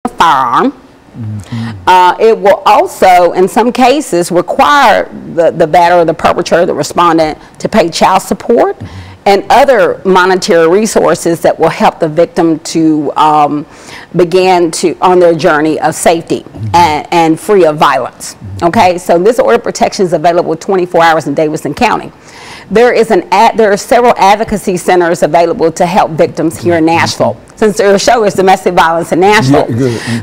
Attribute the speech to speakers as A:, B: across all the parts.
A: a firearm. It will also, in some cases, require the batterer, the perpetrator, the respondent to pay child support and other monetary resources that will help the victim to begin on their journey of safety and free of violence. Okay, so this order of protection is available 24 hours in Davidson County. There are several advocacy centers available to help victims here in Nashville, since their show is domestic violence in Nashville.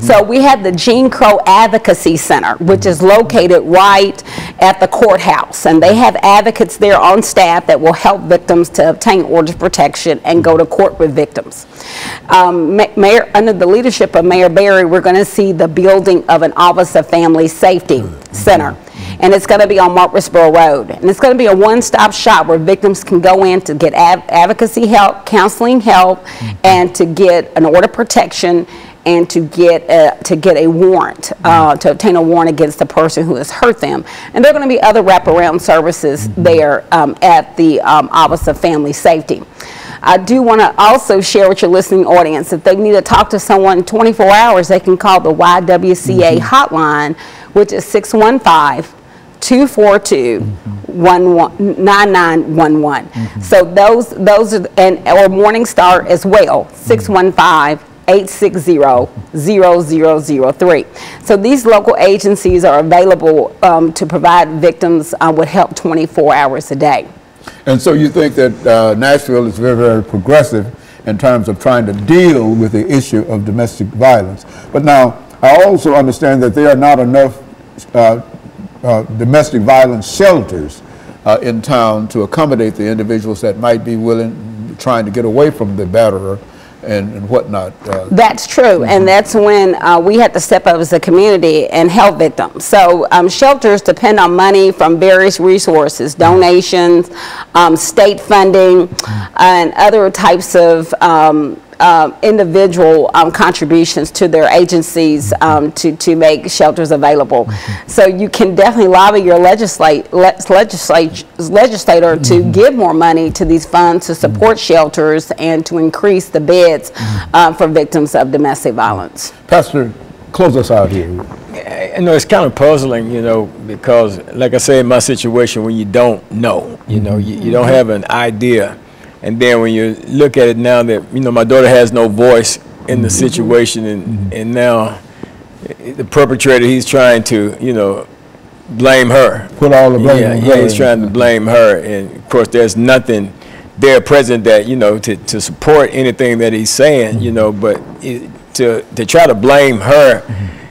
A: So we have the Gene Crow Advocacy Center, which is located right at the courthouse, and they have advocates there on staff that will help victims to obtain orders of protection and go to court with victims. Under the leadership of Mayor Berry, we're going to see the building of an Office of Family Safety Center. And it's going to be on Murfreesboro Road. And it's going to be a one-stop shop where victims can go in to get advocacy help, counseling help, and to get an order of protection and to get a warrant, to obtain a warrant against the person who has hurt them. And there are going to be other wraparound services there at the Office of Family Safety. I do want to also share with your listening audience, if they need to talk to someone in 24 hours, they can call the YWCA hotline, which is 615-242-9911. So those are, or Morningstar as well, 615-860-0003. So these local agencies are available to provide victims with help 24 hours a day.
B: And so you think that Nashville is very, very progressive in terms of trying to deal with the issue of domestic violence. But now, I also understand that there are not enough domestic violence shelters in town to accommodate the individuals that might be trying to get away from the batterer and whatnot.
A: That's true, and that's when we had to step up as a community and help victims. So shelters depend on money from various resources, donations, state funding, and other types of individual contributions to their agencies to make shelters available. So you can definitely lobby your legislator to give more money to these funds to support shelters and to increase the beds for victims of domestic violence.
B: Pastor, close us out here.
C: You know, it's kind of puzzling, you know, because like I say, in my situation, when you don't know, you know, you don't have an idea. And then when you look at it now that, you know, my daughter has no voice in the situation, and now the perpetrator, he's trying to, you know, blame her.
B: Put all the blame on her.
C: Yeah, he's trying to blame her. And of course, there's nothing there present that, you know, to support anything that he's saying, you know, but to try to blame her,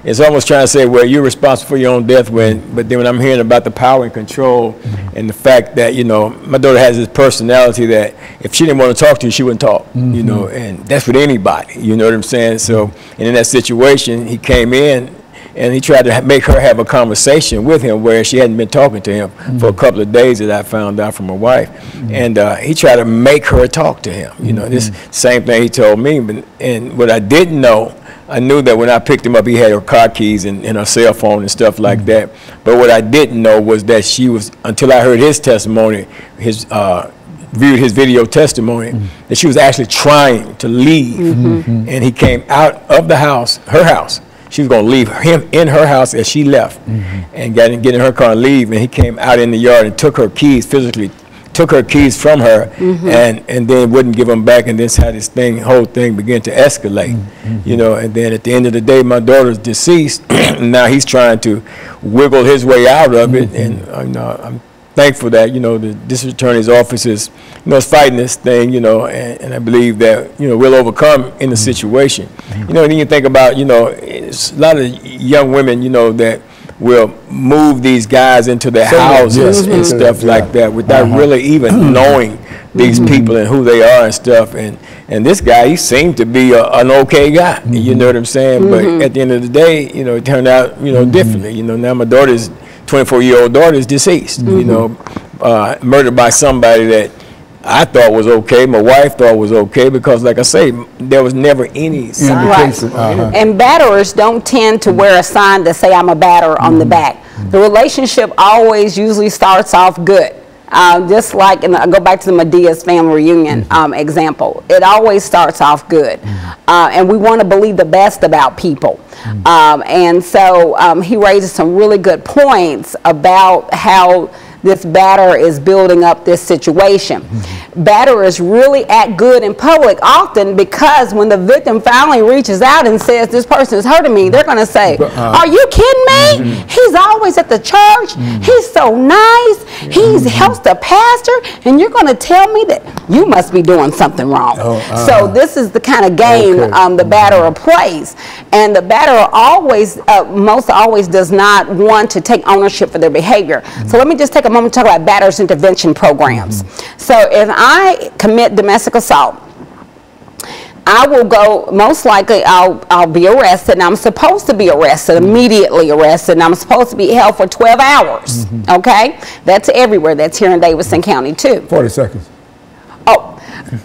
C: it's almost trying to say, well, you're responsible for your own death, but then when I'm hearing about the power and control and the fact that, you know, my daughter has this personality that if she didn't want to talk to you, she wouldn't talk, you know, and that's with anybody, you know what I'm saying? So, and in that situation, he came in and he tried to make her have a conversation with him where she hadn't been talking to him for a couple of days, that I found out from my wife. And he tried to make her talk to him, you know, this same thing he told me. And what I didn't know, I knew that when I picked him up, he had her car keys and her cell phone and stuff like that. But what I didn't know was that she was, until I heard his testimony, viewed his video testimony, that she was actually trying to leave. And he came out of the house, her house. She was going to leave him in her house as she left and get in her car and leave. And he came out in the yard and took her keys, physically took her keys from her, and then wouldn't give them back, and this how this whole thing began to escalate, you know. And then at the end of the day, my daughter's deceased, and now he's trying to wiggle his way out of it, and you know, I'm thankful that, you know, the district attorney's office is, you know, is fighting this thing, you know, and I believe that, you know, we'll overcome in the situation. You know, and then you think about, you know, it's a lot of young women, you know, that will move these guys into their houses and stuff like that without really even knowing these people and who they are and stuff. And this guy, he seemed to be an okay guy, you know what I'm saying? But at the end of the day, you know, it turned out, you know, differently. You know, now my daughter's 24-year-old daughter is deceased, you know, murdered by somebody that I thought was okay, my wife thought was okay, because like I say, there was never any sign.
A: Right. And batterers don't tend to wear a sign that say I'm a batterer on the back. The relationship always usually starts off good. Just like, and I go back to the Medea's family reunion example, it always starts off good. And we want to believe the best about people. And so he raises some really good points about how this batter is building up this situation. Batter is really act good in public often because when the victim finally reaches out and says, this person is hurting me, they're going to say, are you kidding me? He's always at the church. He's so nice. He helps the pastor. And you're going to tell me that you must be doing something wrong. So this is the kind of game the batterer plays. And the batterer always, most always does not want to take ownership for their behavior. So let me just take a moment to talk about batterers intervention programs. So if I commit domestic assault, I will go, most likely I'll be arrested, and I'm supposed to be arrested, immediately arrested, and I'm supposed to be held for 12 hours, okay? That's everywhere. That's here in Davidson County too.
B: 40 seconds.
A: Oh. But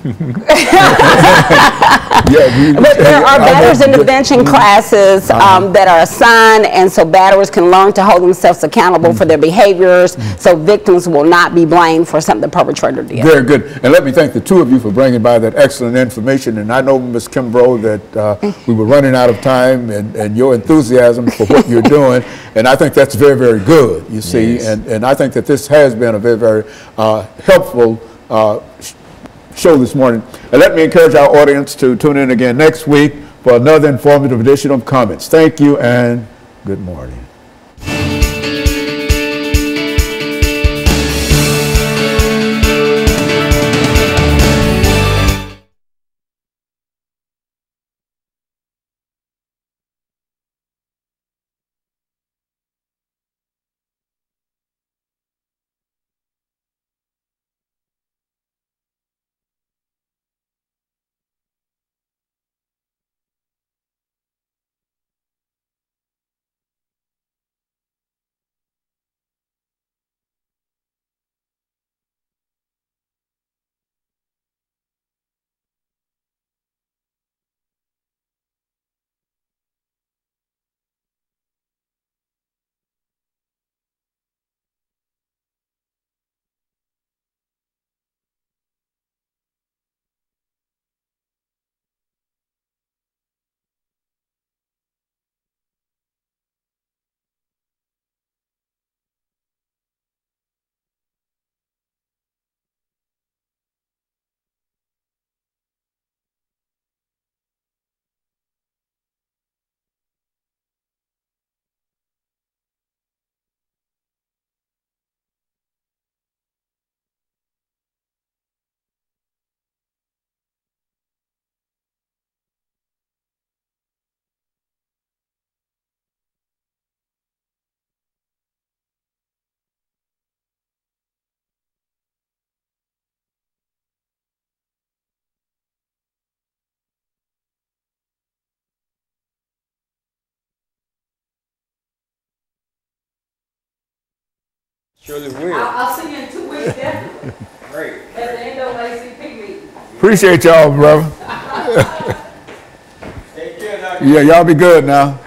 A: there are batters intervention classes that are assigned, and so batterers can learn to hold themselves accountable for their behaviors, so victims will not be blamed for something the perpetrator did.
B: Very good. And let me thank the two of you for bringing by that excellent information. And I know, Ms. Kimbrough, that we were running out of time, and your enthusiasm for what you're doing, and I think that's very, very good, you see. Yes. And I think that this has been a very, very helpful show this morning. And let me encourage our audience to tune in again next week for another informative edition of Comments. Thank you and good morning.
C: Surely will.
A: I'll see you in 2 weeks, definitely.
C: Great.
A: At the NAACP meeting.
B: Appreciate y'all, brother.
C: Take care now.
B: Yeah, y'all be good now.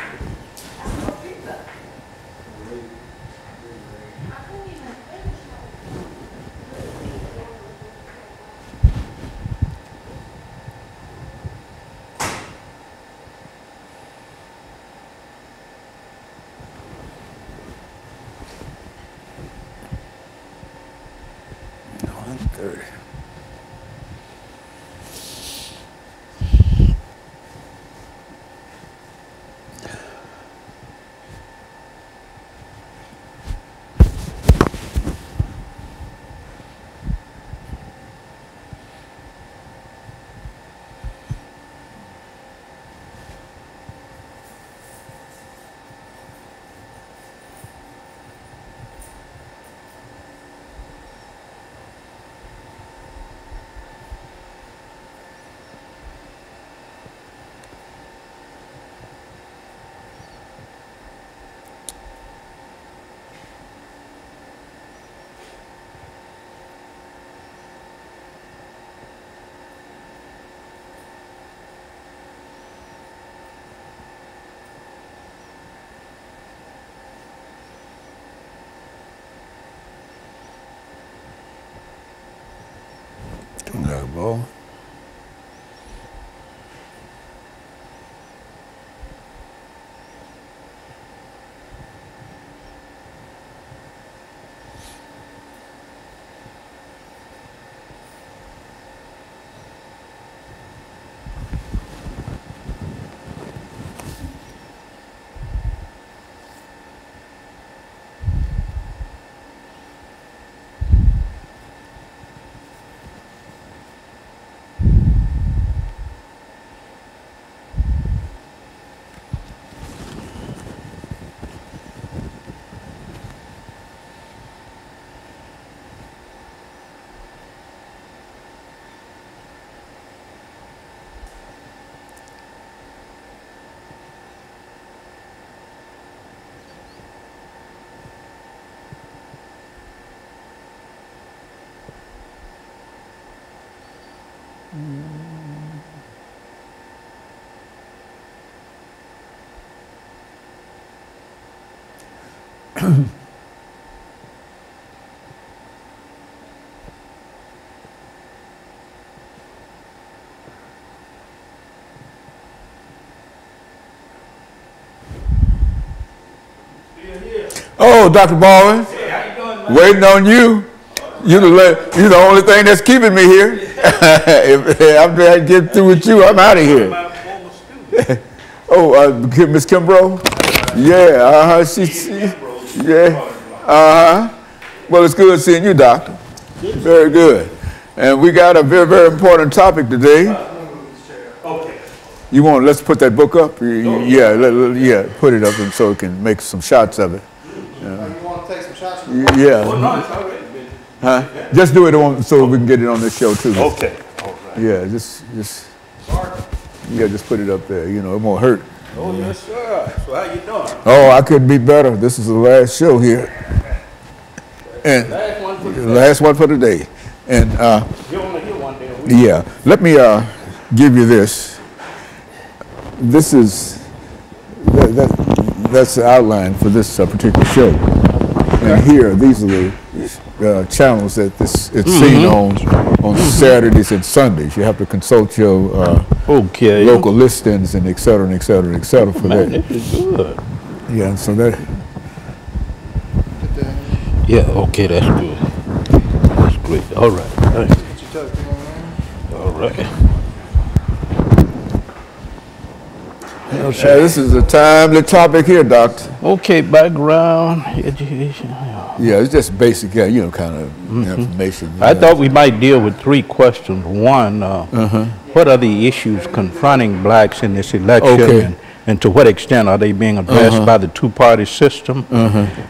B: Baldwin. Oh, Dr. Baldwin.
D: Hey, how you doing, man?
B: Waiting on you. You're the only thing that's keeping me here. If I'm trying to get through with you, I'm out of here.
D: My former student.
B: Oh, Miss Kimbrough? Yeah, yeah, Well, it's good seeing you, Doctor. Very good. And we got a very, very important topic today.
D: Okay.
B: Let's put that book up? Yeah, put it up and so we can make some shots of it.
E: You want to take some shots?
B: Yeah.
D: Well, no, it's already been.
B: Huh? Just do it so we can get it on this show too.
D: Okay. All right.
B: Yeah, just
D: Sorry.
B: just put it up there. It won't hurt.
D: Oh, yes, sir. So how you doing?
B: Oh, I couldn't be better. This is the last show here. And
D: Last one for
B: the
D: the
B: last one for today. And
D: You only here one day a week.
B: yeah, let me give you this. This is that's the outline for this particular show. And here, these are the channels that it's seen on Saturdays and Sundays. You have to consult your local listings and et cetera, and et cetera, and et cetera for
D: Man,
B: that.
D: this is good.
B: Yeah, so that.
D: Yeah, okay, that's good. That's great. All right. All right.
B: Yeah, this is a timely topic here, Doctor.
D: Okay, background, education.
B: Yeah, it's just basic, kind of information.
D: I thought we might deal with three questions. One, what are the issues confronting blacks in this election,
B: Okay.
D: and to what extent are they being addressed by the two-party system?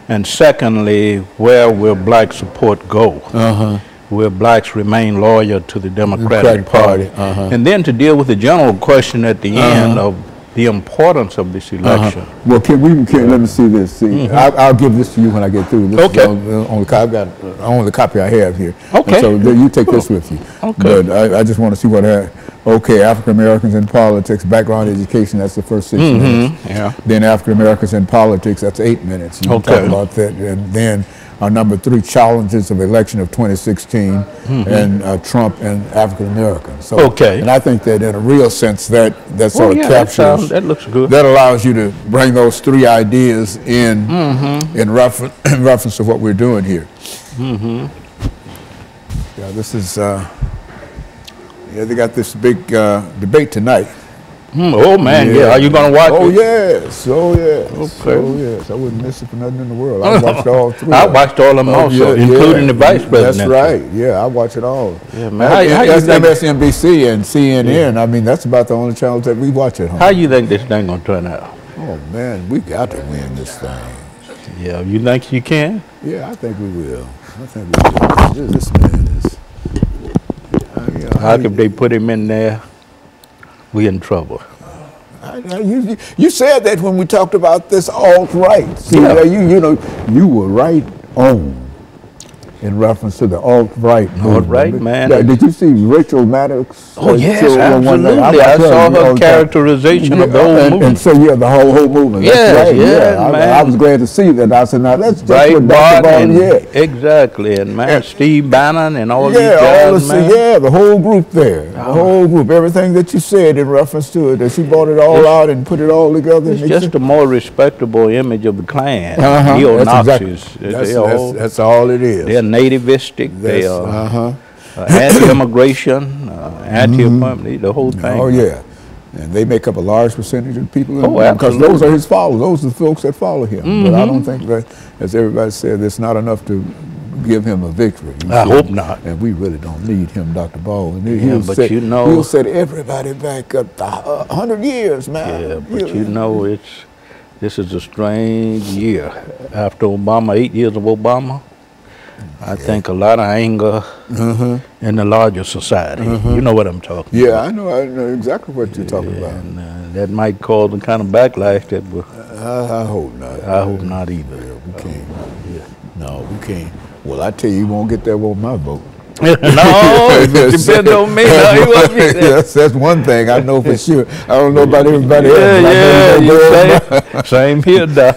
D: And secondly, where will black support go? Will blacks remain loyal to the Democratic Party? And then to deal with the general question at the end of the importance of this election.
B: Well, let me see this. See, I'll give this to you when I get through. This
D: Okay.
B: is I've got only the copy I have here.
D: Okay.
B: And so you take this with you.
D: Okay.
B: But I just want to see what happened. Okay, African Americans in politics, background education. That's the first 6 minutes.
D: Yeah.
B: Then African Americans in politics. That's 8 minutes. You
D: Okay.
B: talk about that, and then our number 3 challenges of election of 2016 and Trump and African Americans. So,
D: Okay.
B: And I think that in a real sense that sort of captures.
D: That looks good.
B: That allows you to bring those 3 ideas in in reference to what we're doing here. Yeah, this is. They got this big debate tonight.
D: Oh man, yeah. Are you gonna watch
B: Oh
D: it?
B: yes, oh yes,
D: Okay.
B: oh yes. I wouldn't miss it for nothing in the world. I watched all 3.
D: I watched all of them also, including the vice president.
B: That's right. Yeah, I watch it all.
D: Yeah, man. How you
B: That's
D: think,
B: MSNBC and CNN. I mean, that's about the only channels that we watch at home.
D: how you think this thing gonna turn out?
B: Oh man, we got to win this thing.
D: Yeah, you think you can?
B: Yeah, I think we will. I think we will. This man is.
D: How if they put him in there? We in trouble.
B: You said that when we talked about this alt-right. See,
D: Yeah.
B: you were right on. in reference to the alt-right movement.
D: Alt-right, man.
B: Yeah, did you see Rachel Maddox?
D: Oh, yes,
B: show on one night?
D: absolutely. I saw her
B: all the time.
D: characterization of the whole movement.
B: And so, yeah, the whole movement. That's
D: Yes,
B: right.
D: yes,
B: I
D: man.
B: was glad to see that. I said, now let's just put
D: Breitbart
B: Dr. Baldwin,
D: and exactly, and man, Steve Bannon and all these
B: all
D: guys,
B: the,
D: man.
B: yeah, the whole group there, the whole group, everything that you said in reference to it, that she brought it all out and put it all together.
D: It's just a more respectable image of the Klan.
B: That's
D: Neo-Nazis.
B: exactly, that's all it is.
D: They're nativistic. They are anti-immigration, anti-appointment, the whole thing.
B: Oh, yeah. And they make up a large percentage of people.
D: Absolutely.
B: Because those are his followers. Those are the folks that follow him. But I don't think that, as everybody said, it's not enough to give him a victory.
D: I hope not.
B: And we really don't need him, Dr. Baldwin.
D: Yeah,
B: he'll set everybody back up 100 years, man.
D: Yeah, but this is a strange year. After Obama, 8 years of Obama, I think a lot of anger in the larger society. You know what I'm talking about.
B: Yeah, I know exactly what you're talking about.
D: And that might cause the kind of backlash that
B: I hope not.
D: I hope not either.
B: Yeah, we can't. No, we can't. Well, I tell you, you won't get that on my vote.
D: No, it depends on me. No, he won't get that.
B: That's one thing I know for sure. I don't know about everybody else.
D: Yeah, same here, Doc.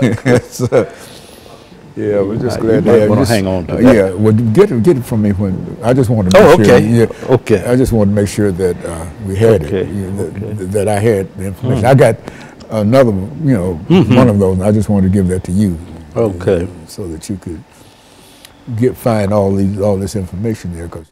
B: Yeah, we're just glad to have
D: you.
B: Just,
D: hang on to that.
B: Yeah, well, get it from me when I just wanted to make sure.
D: Okay.
B: Yeah,
D: Okay.
B: I just wanted to make sure that we had it. That I had the information. I got another, one of those. And I just wanted to give that to you.
D: Okay.
B: So that you could find all this information there, because.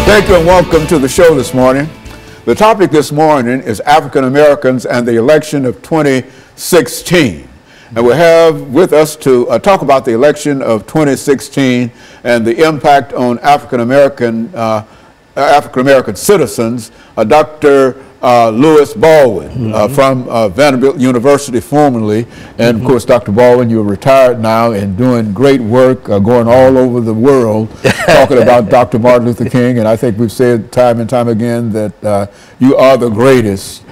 B: Thank you and welcome to the show this morning. The topic this morning is African Americans and the election of 2016. And we have with us to talk about the election of 2016 and the impact on African American citizens, Dr. Louis Baldwin from Vanderbilt University formerly. And of course, Dr. Baldwin, you're retired now and doing great work, going all over the world, talking about Dr. Martin Luther King. And I think we've said time and time again that you are the greatest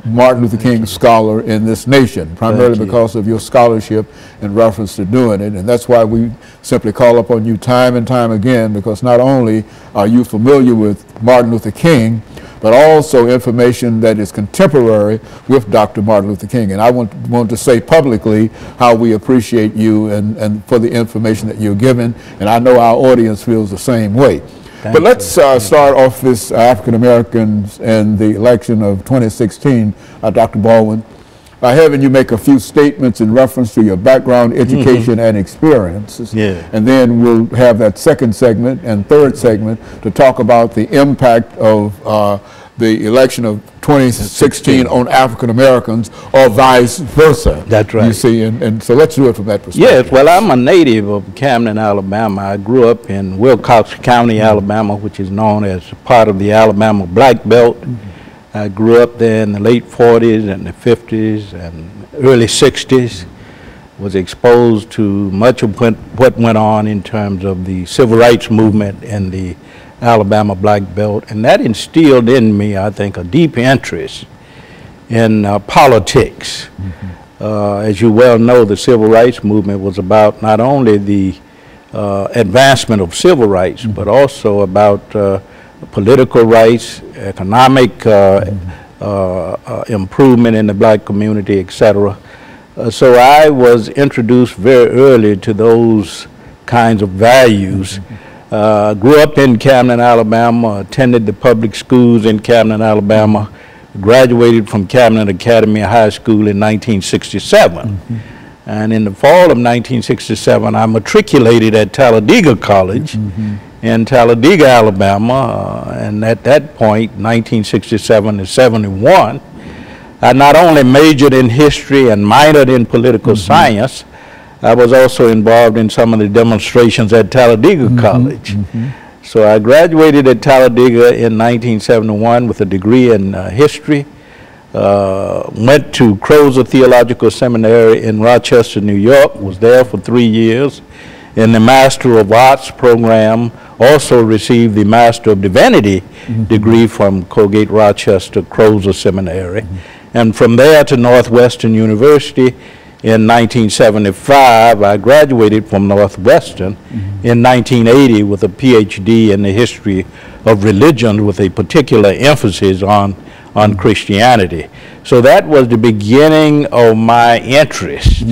B: Martin Luther King scholar in this nation, primarily because of your scholarship in reference to doing it. And that's why we simply call upon you time and time again, because not only are you familiar with Martin Luther King, but also information that is contemporary with Dr. Martin Luther King. And I want to say publicly how we appreciate you and for the information that you're giving, and I know our audience feels the same way. But let's start off this African Americans and the election of 2016, Dr. Baldwin. Having you make a few statements in reference to your background, education, and experiences. Yeah. And then we'll have that second segment and third segment to talk about the impact of the election of 2016 on African Americans, or vice versa.
D: That's right.
B: You see, and so let's do it from that perspective.
D: Yes, well, I'm a native of Camden, Alabama. I grew up in Wilcox County, Alabama, which is known as part of the Alabama Black Belt. I grew up there in the late 40s and the 50s and early 60s, was exposed to much of what went on in terms of the civil rights movement in the Alabama Black Belt, and that instilled in me, I think, a deep interest in politics. As you well know, the civil rights movement was about not only the advancement of civil rights, but also about political rights, economic improvement in the black community, etc. So I was introduced very early to those kinds of values. Grew up in Camden, Alabama, attended the public schools in Camden, Alabama, graduated from Camden Academy High School in 1967. And in the fall of 1967, I matriculated at Talladega College in Talladega, Alabama, and at that point, 1967 to 71, I not only majored in history and minored in political science, I was also involved in some of the demonstrations at Talladega College. So I graduated at Talladega in 1971 with a degree in history, went to Crozer Theological Seminary in Rochester, New York, was there for 3 years in the Master of Arts program, also received the Master of Divinity degree from Colgate Rochester Crozer Seminary, and from there to Northwestern University. In 1975, I graduated from Northwestern in 1980 with a PhD in the history of religion with a particular emphasis on Christianity. So that was the beginning of my interest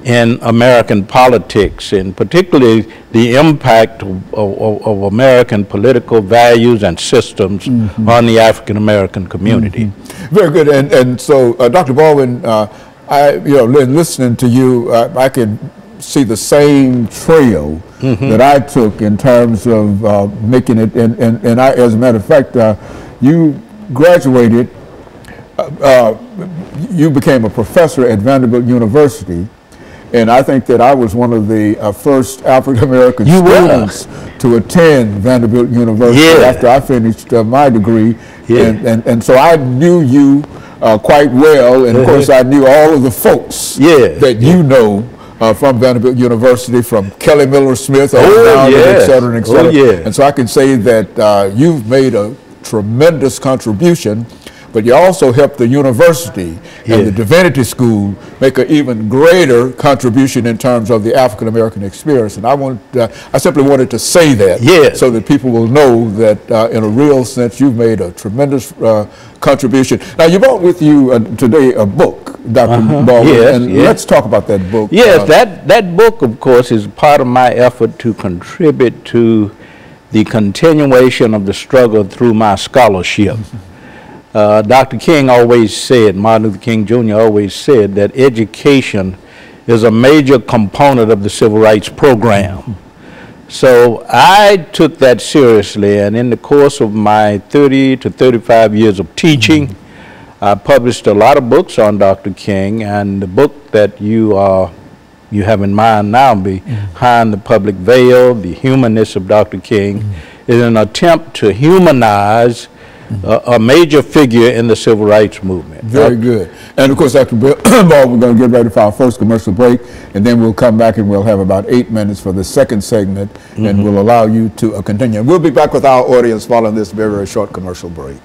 D: in American politics, and particularly the impact of American political values and systems on the African American community.
B: Very good. And so, Dr. Baldwin, listening to you, I can see the same trail that I took in terms of making it. And I, as a matter of fact, you graduated, you became a professor at Vanderbilt University. And I think that I was one of the first African-American students to attend Vanderbilt University after I finished my degree. And so I knew you quite well, and of course I knew all of the folks that you know from Vanderbilt University, from Kelly Miller Smith, down, et cetera, et cetera. And so I can say that you've made a tremendous contribution, but you also helped the university and the Divinity School make an even greater contribution in terms of the African American experience. And I simply wanted to say that so that people will know that in a real sense you've made a tremendous contribution. Now you brought with you today a book, Dr. Baldwin, and let's talk about that book.
D: Yes, that book, of course, is part of my effort to contribute to the continuation of the struggle through my scholarship. Dr. King always said, Martin Luther King Jr. always said, that education is a major component of the civil rights program. So I took that seriously, and in the course of my 30 to 35 years of teaching, I published a lot of books on Dr. King, and the book that you have in mind now, Behind the Public Veil, The Humanness of Dr. King, is an attempt to humanize a major figure in the civil rights movement.
B: Very good. And of course, Dr. Baldwin, we're going to get ready for our first commercial break, and then we'll come back and we'll have about 8 minutes for the second segment, and we'll allow you to continue. And we'll be back with our audience following this very, very short commercial break.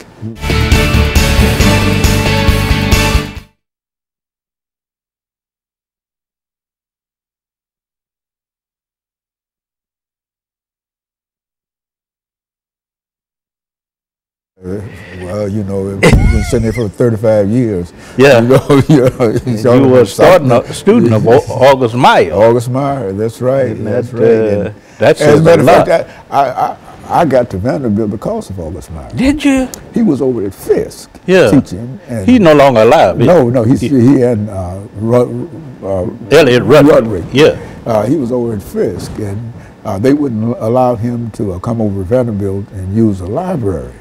B: Well, you know, we've been sitting there for 35 years.
D: Yeah.
B: You know,
D: You were a student of August Meyer.
B: August Meyer, that's right. That's right. And
D: That's
B: as a matter
D: a
B: of
D: lot.
B: fact, I got to Vanderbilt because of August Meyer.
D: Did you?
B: He was over at Fisk teaching. And
D: He's no longer alive.
B: No, he and
D: Elliot Rudrick. Yeah.
B: He was over at Fisk, and they wouldn't allow him to come over to Vanderbilt and use the library.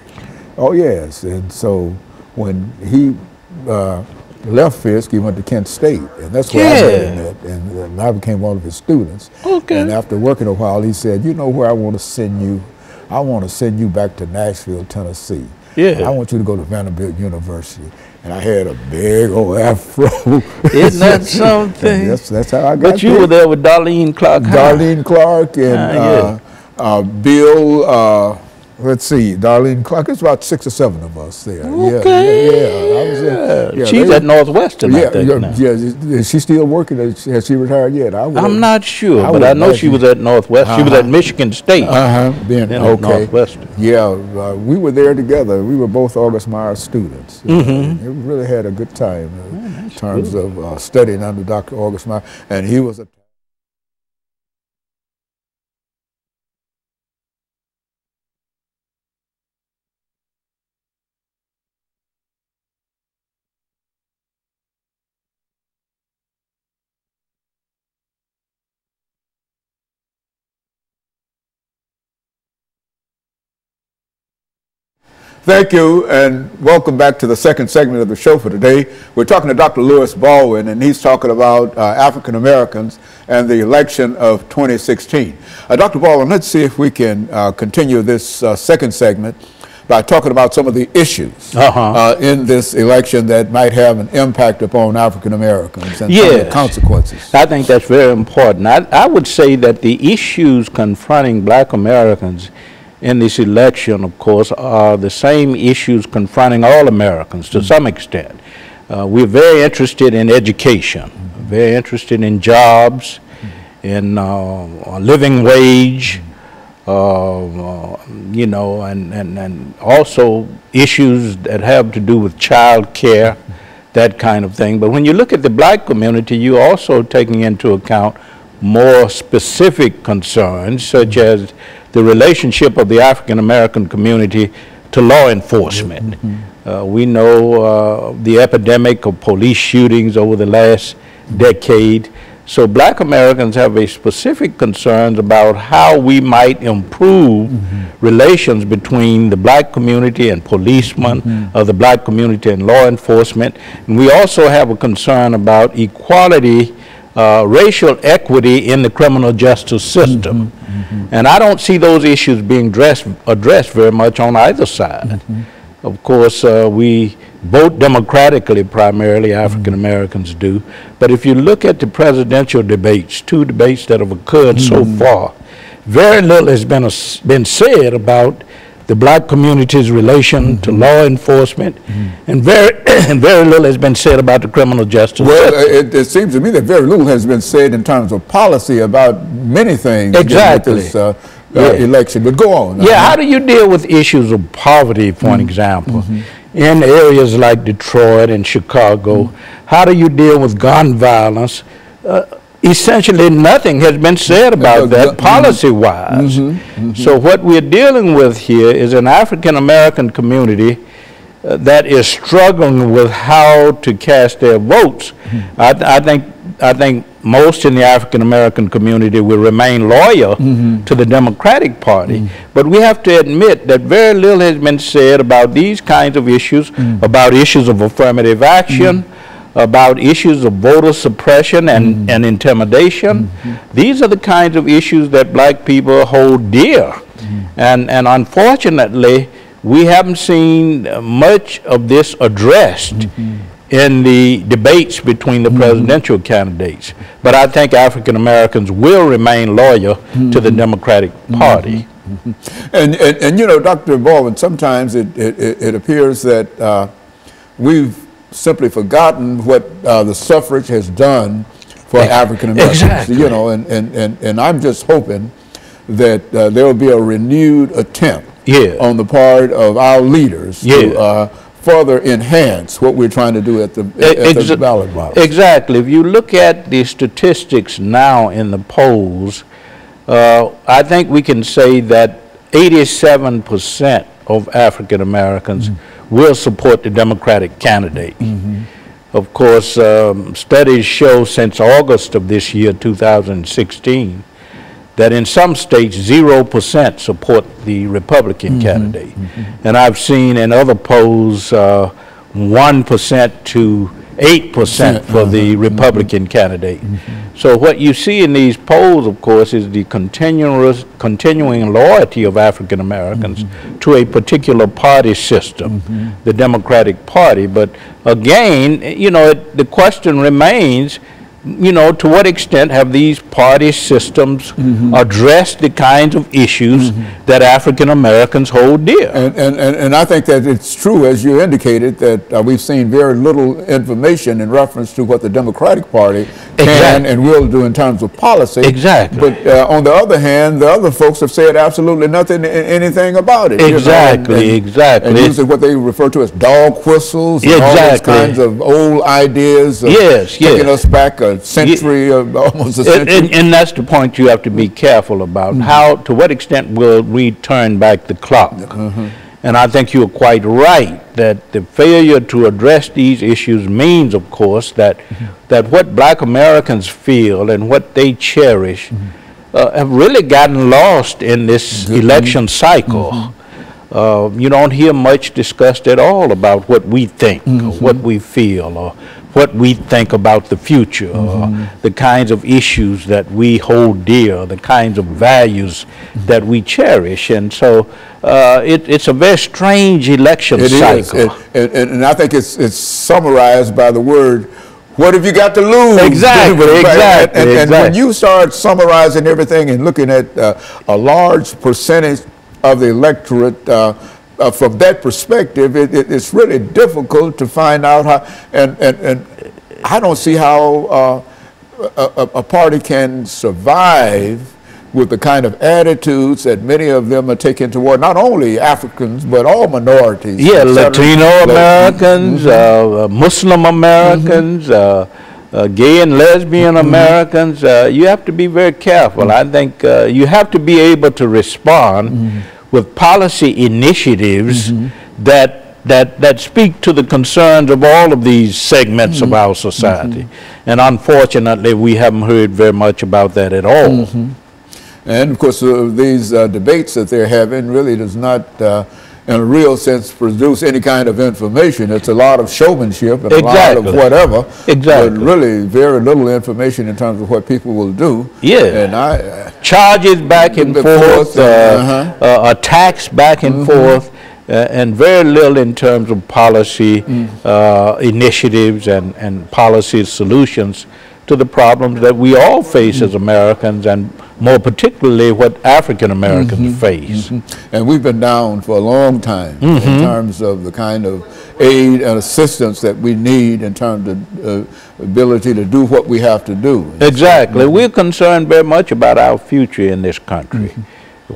B: Oh, yes. And so when he left Fisk, he went to Kent State, and that's where I met him at, and I became one of his students.
D: Okay.
B: And after working a while, he said, you know where I want to send you? I want to send you back to Nashville, Tennessee.
D: Yeah.
B: I want you to go to Vanderbilt University. And I had a big old afro.
D: Isn't that something?
B: That's how I got
D: But you were there with Darlene Clark.
B: Darlene Clark and Bill, let's see, Darlene Clark. It's about 6 or 7 of us there.
D: Okay.
B: I was there. Yeah,
D: she's at Northwestern, I think, now.
B: Is she still working? Has she retired yet?
D: I'm not sure, but I know she was at Northwestern. She was at Michigan State.
B: Then
D: at Northwestern.
B: Yeah, we were there together. We were both August Meyer students. We really had a good time in terms of studying under Dr. August Meyer, and he was a Thank you, and welcome back to the second segment of the show for today. We're talking to Dr. Louis Baldwin, and he's talking about African Americans and the election of 2016. Dr. Baldwin, let's see if we can continue this second segment by talking about some of the issues in this election that might have an impact upon African Americans and some of the consequences.
D: I think that's very important. I would say that the issues confronting Black Americans in this election, of course, are the same issues confronting all Americans to some extent. We're very interested in education, very interested in jobs, in a living wage, you know, and also issues that have to do with child care, that kind of thing. But when you look at the Black community, you're also taking into account more specific concerns, such as the relationship of the African American community to law enforcement. We know the epidemic of police shootings over the last decade. So Black Americans have a specific concerns about how we might improve relations between the Black community and policemen, of the Black community and law enforcement. And we also have a concern about equality, racial equity in the criminal justice system. And I don't see those issues being addressed very much on either side. Of course, we vote democratically, primarily African Americans do. But if you look at the presidential debates, 2 debates that have occurred so far, very little has been said about the Black community's relation to law enforcement, and very little has been said about the criminal justice system.
B: Well, it seems to me that very little has been said in terms of policy about many things.
D: Exactly.
B: With this election, but go on.
D: Yeah, how do you deal with issues of poverty, for an example, in areas like Detroit and Chicago? How do you deal with gun violence? Essentially nothing has been said about that policy-wise. So what we're dealing with here is an African American community that is struggling with how to cast their votes. I think most in the African American community will remain loyal to the Democratic Party, but we have to admit that very little has been said about these kinds of issues, about issues of affirmative action, about issues of voter suppression and intimidation. These are the kinds of issues that Black people hold dear. And unfortunately, we haven't seen much of this addressed in the debates between the presidential candidates. But I think African Americans will remain loyal to the Democratic Party.
B: And you know, Dr. Baldwin, sometimes it appears that we've simply forgotten what the suffrage has done for African Americans.
D: Exactly.
B: You know, and I'm just hoping that there will be a renewed attempt on the part of our leaders
D: Yeah.
B: to further enhance what we're trying to do at the ballot box.
D: Exactly. If you look at the statistics now in the polls, I think we can say that 87% of African Americans will support the Democratic candidate. Of course, studies show since August of this year, 2016, that in some states 0% support the Republican candidate. And I've seen in other polls 1% to 8% for the Republican candidate. So what you see in these polls, of course, is the continuing loyalty of African Americans to a particular party system, the Democratic Party. But again, you know, the question remains, you know, to what extent have these party systems addressed the kinds of issues that African Americans hold dear?
B: And I think that it's true, as you indicated, that we've seen very little information in reference to what the Democratic Party can and will do in terms of policy.
D: Exactly.
B: But on the other hand, the other folks have said absolutely nothing, anything about it.
D: Exactly,
B: exactly. And usually what they refer to as dog whistles and all those kinds of old ideas of taking us back a century, almost a century.
D: And that's the point you have to be careful about. How, to what extent will we turn back the clock? And I think you're quite right that the failure to address these issues means, of course, that what Black Americans feel and what they cherish have really gotten lost in this election cycle. You don't hear much discussed at all about what we think, or what we feel, or what we think about the future, or the kinds of issues that we hold dear, the kinds of values that we cherish. And so it's a very strange election cycle.
B: And I think it's summarized by the word, what have you got to lose?
D: Exactly, exactly.
B: And when you start summarizing everything and looking at a large percentage of the electorate from that perspective, it's really difficult to find out how, and I don't see how a party can survive with the kind of attitudes that many of them are taking toward not only Africans, but all minorities.
D: Yeah, Latino Americans, Muslim Americans, gay and lesbian Americans. You have to be very careful. I think you have to be able to respond with policy initiatives that speak to the concerns of all of these segments of our society. And unfortunately, we haven't heard very much about that at all.
B: And of course, these debates that they're having really does not, in a real sense, produce any kind of information. It's a lot of showmanship and a lot of whatever. But really very little information in terms of what people will do.
D: And charges back and forth, attacks back and forth, and very little in terms of policy initiatives and policy solutions to the problems that we all face as Americans, and more particularly what African Americans face.
B: And we've been down for a long time in terms of the kind of aid and assistance that we need in terms of ability to do what we have to do.
D: Exactly. We're concerned very much about our future in this country.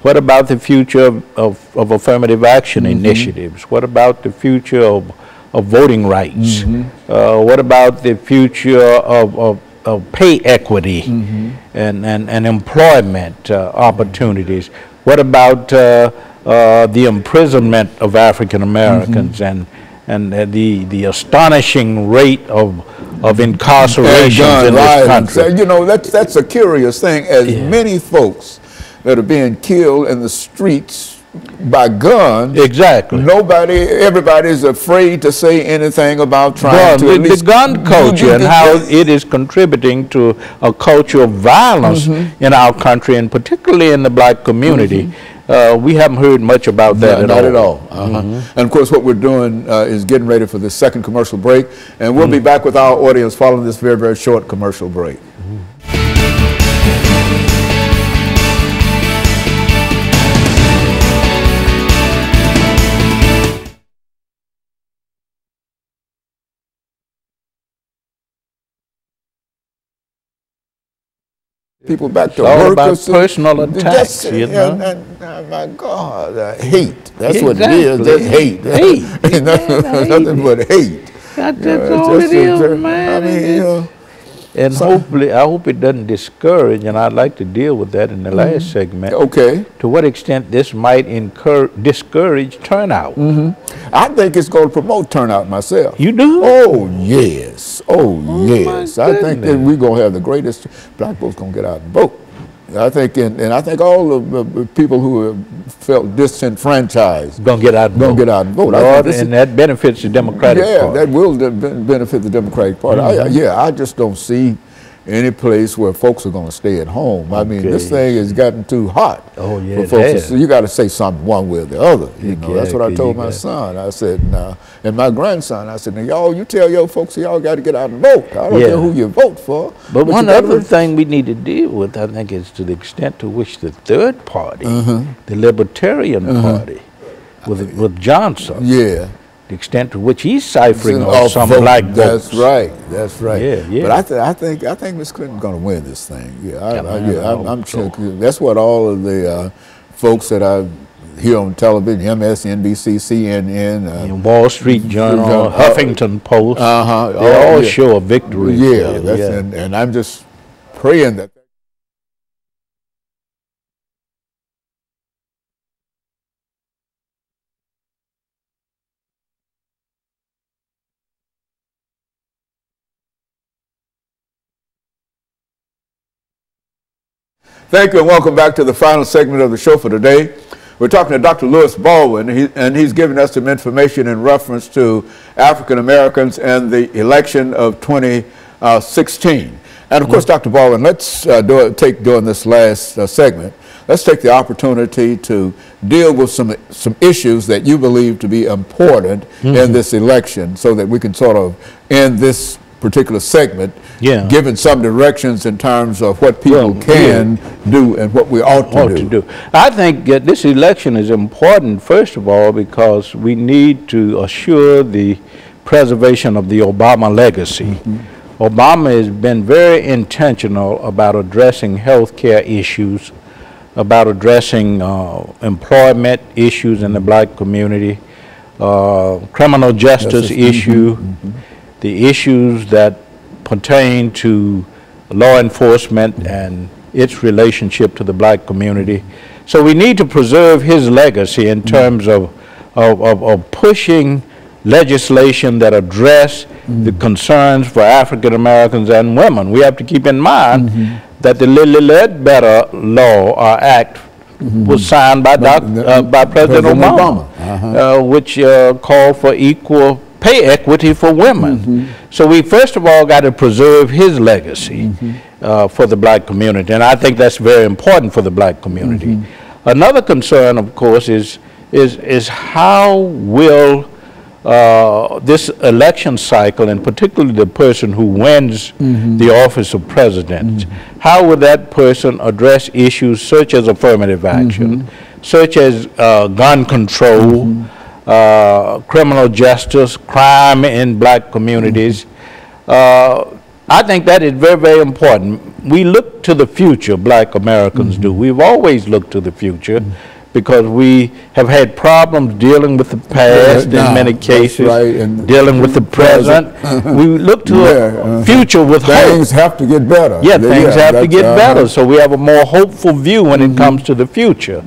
D: What about the future of affirmative action initiatives? What about the future of voting rights? What about the future of pay equity and employment opportunities? What about the imprisonment of African Americans and the astonishing rate of incarcerations in this country?
B: You know, that's a curious thing. As many folks that are being killed in the streets by guns. Everybody's afraid to say anything about trying to
D: the gun culture and how it is contributing to a culture of violence in our country, and particularly in the Black community. We haven't heard much about that
B: not at all. And of course, what we're doing is getting ready for the second commercial break, and we'll be back with our audience following this very, very short commercial break. people back to
D: It's all
B: work.
D: about personal attacks,
B: Just,
D: you know.
B: and my God, hate. That's what it is.
D: Exactly.
B: That's hate.
D: Hate.
B: Nothing but hate.
D: That's all it is, man.
B: I mean, you know.
D: And hopefully, I hope it doesn't discourage, and I'd like to deal with that in the last segment.
B: Okay.
D: To what extent this might discourage turnout?
B: I think it's going to promote turnout myself.
D: You do?
B: Oh, yes. Oh, yes.
D: my
B: I think that we're going to have the greatest, black folks going to get out and vote. I think, and I think all the people who have felt disenfranchised
D: Gonna get out and vote.
B: Get out and vote.
D: Lord, and that benefits the Democratic Party.
B: Yeah, that will benefit the Democratic Party. I just don't see any place where folks are going to stay at home. I mean, this thing has gotten too hot.
D: Oh, yeah,
B: for folks. So you got to say something one way or the other. You know, that's what I told my son. I said, nah, and my grandson. I said, now y'all, you tell your folks y'all got to get out and vote. I don't care who you vote for.
D: But one other thing we need to deal with, I think, is to the extent to which the third party, the Libertarian Party, with Johnson.
B: Yeah.
D: The extent to which he's ciphering off some black votes.
B: That's right. That's right.
D: Yeah.
B: But I think Miss Clinton's going to win this thing. I'm sure. That's what all of the folks that I hear on television, MSNBC, CNN,
D: and Wall Street Journal, Huffington Post, they all show a victory.
B: And I'm just praying that. Thank you and welcome back to the final segment of the show for today. We're talking to Dr. Lewis Baldwin, and he's giving us some information in reference to African Americans and the election of 2016. And of course, Dr. Baldwin, let's during this last segment, let's take the opportunity to deal with some issues that you believe to be important in this election, so that we can sort of end this particular segment, given some directions in terms of what people can do and what we ought to do.
D: I think this election is important, first of all, because we need to assure the preservation of the Obama legacy. Obama has been very intentional about addressing health care issues, about addressing employment issues in the black community, criminal justice issue, the issues that pertain to law enforcement and its relationship to the black community. So we need to preserve his legacy in terms of pushing legislation that address the concerns for African Americans and women. We have to keep in mind that the Ledbetter Law or Act was signed by President Obama, which called for equal pay equity for women. So we first of all got to preserve his legacy for the black community, and I think that's very important for the black community. Another concern, of course, is how will this election cycle, and particularly the person who wins the office of president, how will that person address issues such as affirmative action, such as gun control, criminal justice, crime in black communities. I think that is very, very important. We look to the future, black Americans do. We've always looked to the future because we have had problems dealing with the past in many cases, and dealing with the present. We look to a future with hope.
B: Things have to get better.
D: Things have to get better. So we have a more hopeful view when it comes to the future.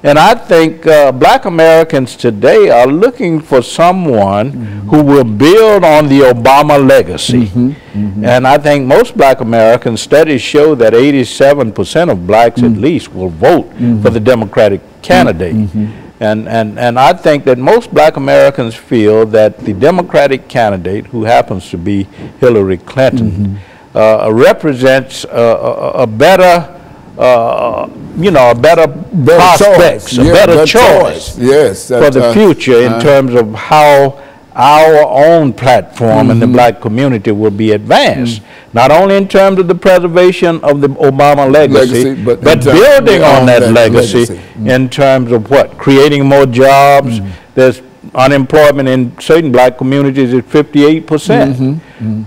D: And I think black Americans today are looking for someone who will build on the Obama legacy. And I think most black Americans, studies show that 87% of blacks at least will vote for the Democratic candidate. And I think that most black Americans feel that the Democratic candidate, who happens to be Hillary Clinton, represents a better prospects, a better choice for the future in terms of how our own platform in the black community will be advanced, not only in terms of the preservation of the Obama legacy, but building on that legacy in terms of what? Creating more jobs. There's unemployment in certain black communities at 58%.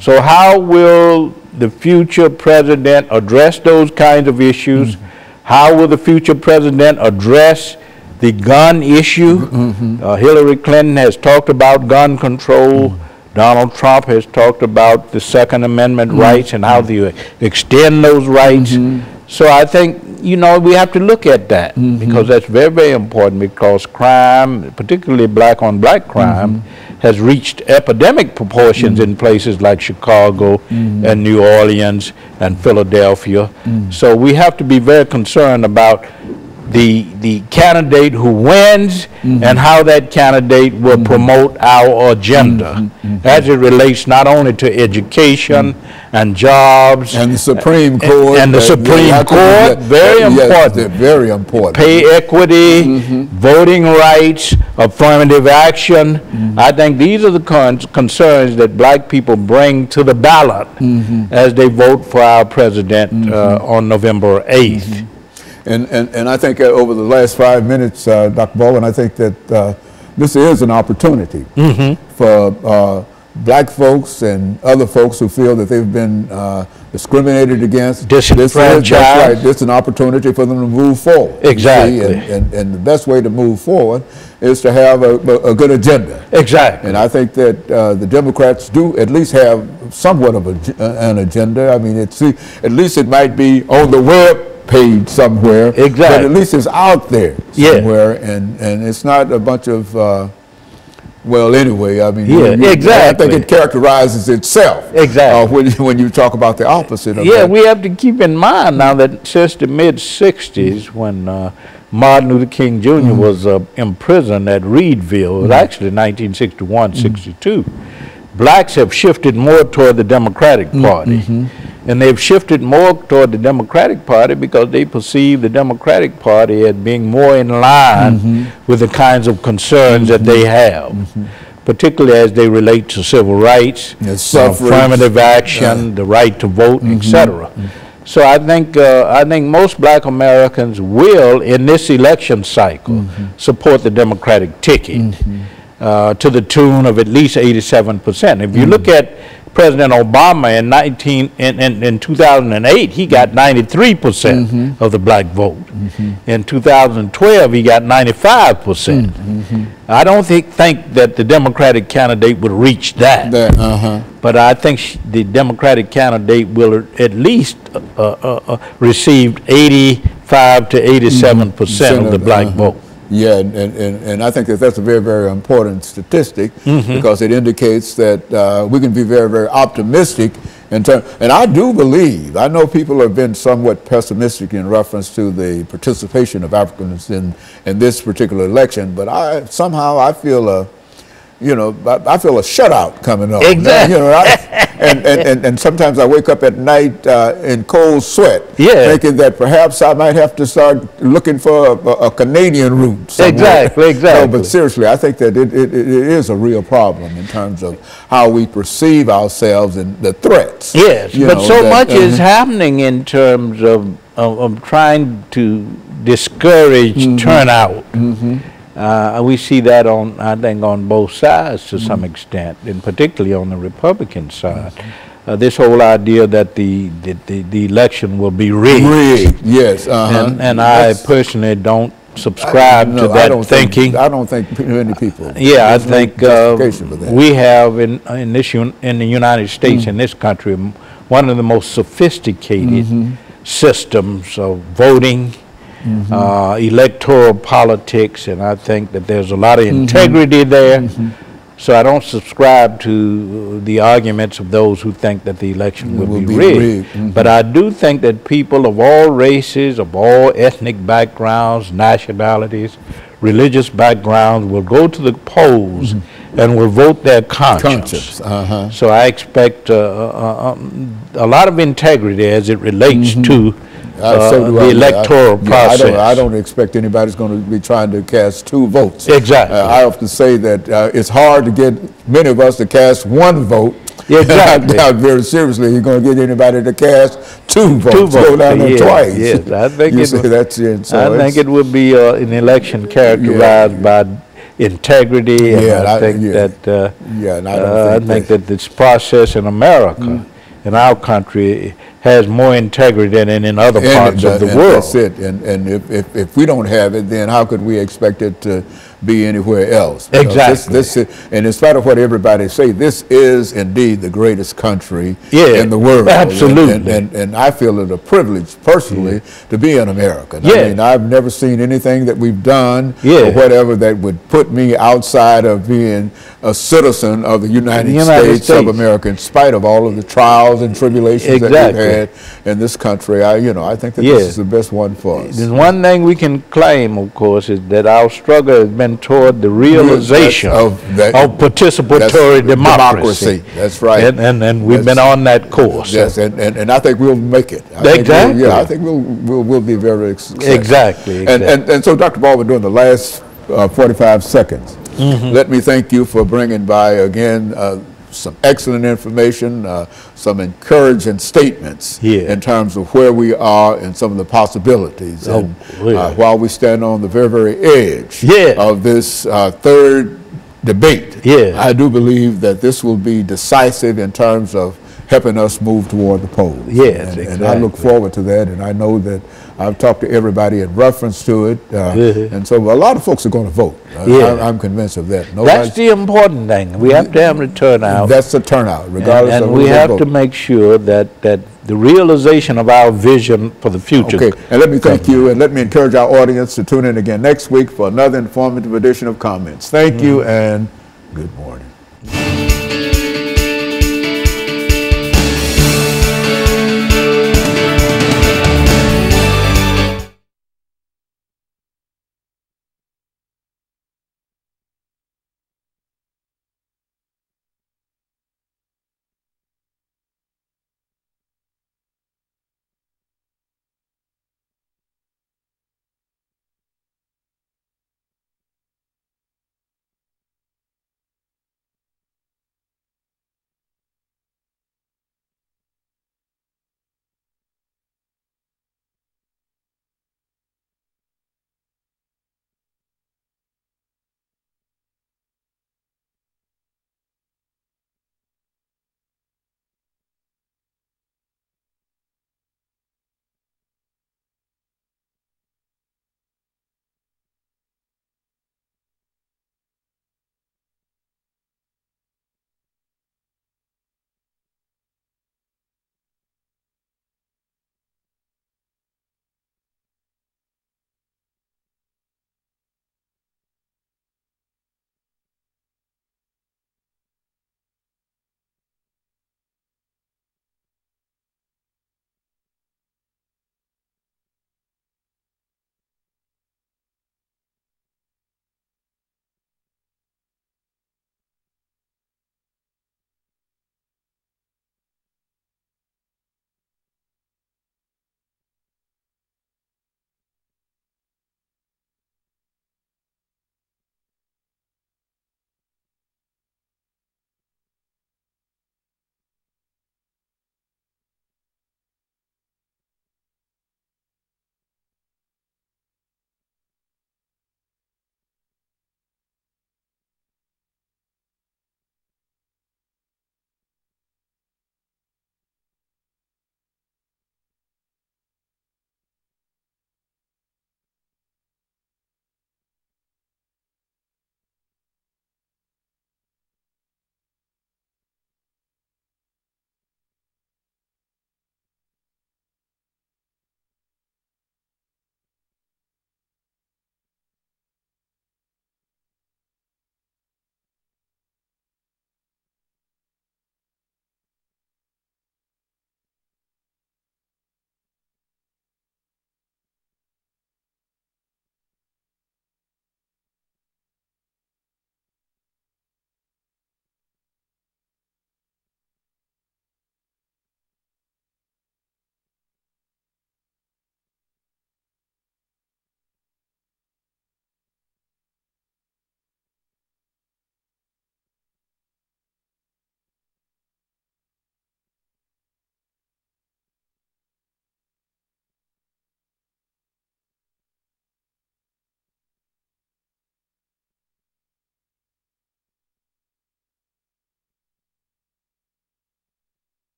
D: So how will the future president address those kinds of issues? How will the future president address the gun issue? Hillary Clinton has talked about gun control. Donald Trump has talked about the Second Amendment rights and how to extend those rights. So I think, you know, we have to look at that because that's very, very important, because crime, particularly black on black crime, has reached epidemic proportions in places like Chicago and New Orleans and Philadelphia. So we have to be very concerned about the candidate who wins and how that candidate will promote our agenda as it relates not only to education and jobs
B: and the Supreme Court
D: and the Supreme Court, very important.
B: Yes, very important.
D: Pay equity, voting rights, affirmative action. I think these are the concerns that black people bring to the ballot as they vote for our president on November 8th.
B: And I think over the last 5 minutes, Dr. Baldwin, I think that this is an opportunity for black folks and other folks who feel that they've been discriminated against.
D: Disenfranchised.
B: That's right. It's an opportunity for them to move forward.
D: Exactly.
B: And the best way to move forward is to have a good agenda.
D: Exactly.
B: And I think that the Democrats do at least have somewhat of an agenda. I mean, at least it might be on the web page somewhere,
D: exactly,
B: but at least it's out there somewhere, and it's not a bunch of well, anyway, I mean,
D: exactly.
B: I think it characterizes itself.
D: Exactly.
B: When you talk about the opposite of that.
D: Yeah, we have to keep in mind now that since the mid-'60s, when Martin Luther King Jr. was imprisoned at Reedville, it was actually 1961-62, blacks have shifted more toward the Democratic Party. And they've shifted more toward the Democratic Party because they perceive the Democratic Party as being more in line with the kinds of concerns that they have, particularly as they relate to civil rights, affirmative action, the right to vote, etc. So I think most black Americans will, in this election cycle, support the Democratic ticket to the tune of at least 87%. If you look at President Obama in 2008, he got 93% of the black vote. In 2012, he got 95%. I don't think that the Democratic candidate would reach that. But I think the Democratic candidate will at least receive 85 to 87% of the black vote.
B: Yeah, and I think that that's a very, very important statistic because it indicates that we can be very, very optimistic in terms. And I do believe, I know people have been somewhat pessimistic in reference to the participation of Africans in this particular election, but I feel a shutout coming up.
D: Exactly.
B: You know, and sometimes I wake up at night in cold sweat, thinking that perhaps I might have to start looking for a Canadian route somewhere.
D: Exactly.
B: No, but seriously, I think that it is a real problem in terms of how we perceive ourselves and the threats.
D: Yes, but so much is happening in terms of trying to discourage turnout. We see that I think on both sides to some extent, and particularly on the Republican side. This whole idea that the election will be rigged.
B: Yes.
D: And I personally don't subscribe to that thinking.
B: I don't think many people.
D: Yeah, I think we have in the United States, in this country, one of the most sophisticated systems of voting, electoral politics, and I think that there's a lot of integrity there. So I don't subscribe to the arguments of those who think that the election will be rigged. But I do think that people of all races, of all ethnic backgrounds, nationalities, religious backgrounds will go to the polls and will vote their conscience. So I expect a lot of integrity as it relates to the electoral process.
B: I don't expect anybody's going to be trying to cast 2 votes.
D: Exactly.
B: I often say that it's hard to get many of us to cast 1 vote.
D: Exactly.
B: Now, very seriously, you're going to get anybody to cast 2 votes. Go down there twice.
D: Yes, I think
B: I
D: think it would be an election characterized by integrity, and I think that I think that this process in America in our country has more integrity than in other parts of the world.
B: That's it. And if we don't have it, then how could we expect it to be anywhere else?
D: Exactly.
B: And in spite of what everybody say, this is indeed the greatest country
D: Yeah,
B: in the world.
D: absolutely.
B: And I feel it a privilege personally to be an American.
D: Yeah.
B: I mean, I've never seen anything that we've done
D: Yeah.
B: or whatever that would put me outside of being a citizen of the United States of America, in spite of all of the trials and tribulations that we've had in this country. I think that this is the best one for us.
D: There's one thing we can claim, of course, is that our struggle has been toward the realization of participatory democracy.
B: That's right.
D: And we've been on that course.
B: Yes, and I think we'll make it.
D: Exactly.
B: I think we'll be very successful.
D: Exactly.
B: And so, Dr. Baldwin, during the last 45 seconds, let me thank you for bringing by again some excellent information, some encouraging statements in terms of where we are and some of the possibilities. While we stand on the very, very edge of this third debate, I do believe that this will be decisive in terms of helping us move toward the polls.
D: Yes,
B: and I look forward to that, and I know that I've talked to everybody in reference to it, and so a lot of folks are going to vote. I'm convinced of that.
D: That's the important thing. We have to have the turnout.
B: That's the turnout, regardless of who
D: we have
B: vote.
D: to make sure that the realization of our vision for the future.
B: Okay, and let me thank you, and let me encourage our audience to tune in again next week for another informative edition of Comments. Thank you, and good morning.